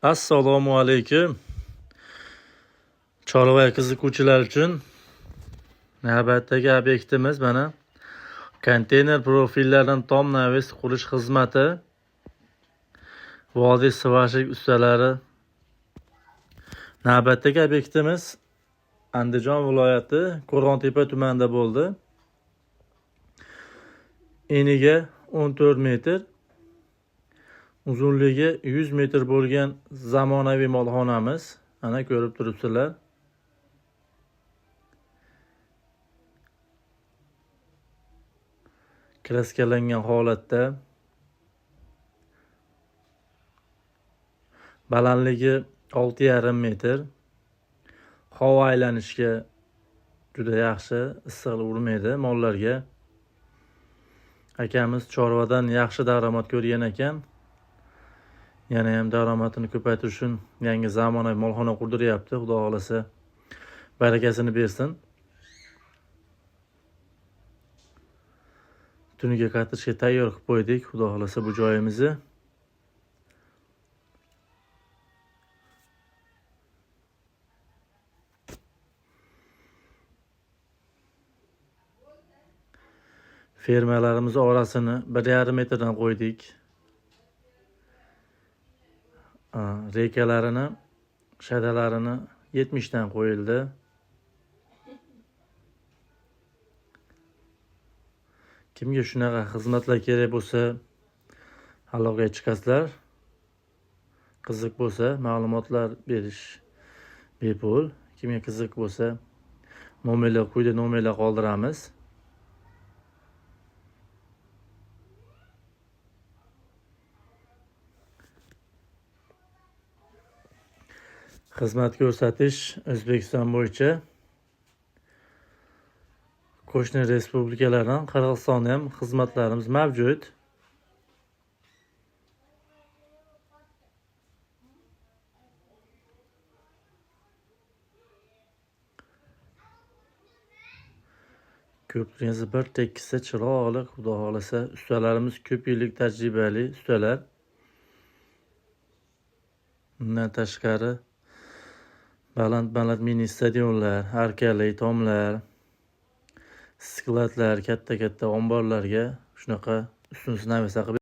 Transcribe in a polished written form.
Assalomu alaykum. Chorva qiziquvchilar uchun navbatdagi obyektimiz mana konteyner profillardan tom navis qurish xizmati. Vodiy svashik ustalari. Navbatdagi obyektimiz Andijon viloyati Qo'rg'ontepa tumanida bo'ldi. Eniga 14 metr, uzunligi 100 metr bo'lgan zamonaviy molxonamiz. Ana ko'rib turibsizlar. Kraskalangan holatda. Balandligi 6,5 metr. Havo aylanishga juda yaxshi, issiq urmaydi mollarga. Akamiz chorvadan yaxshi daromad ko'rgan ekan. Yana ham daromadini ko'paytirish uchun yangi zamonaviy molxona qurdiryapti. Xudo xolasa barakasini bersin. Tuniga qatirishga tayyor qilib qo'ydik. Xudo xolasa bu joyimizni. Fermalarimiz orasini 1,5 metrdan qo'ydik. Rekalarini, shadalarini 70 dan qo'yildi. Kimga shunaqa xizmatlar kerak bo'lsa, aloqaga chiqasizlar. Qiziq bo'lsa, ma'lumotlar berish bepul. Kimga qiziq bo'lsa, nomerlar quyida nomerlar qoldiramiz. Xizmat ko'rsatish O'zbekiston bo'yicha qo'shni respublikalardan Qirg'izistonda ham xizmatlarimiz mavjud. Ko'pincha bir tekisda chiroyli, xudo xolasa, ustalarimiz ko'p yillik tajribali ustalar. Bundan tashqari baland mini stadionlar, arkali tomlar, skladlar, katta omborlarga shunaqa ustun sinavisa qilib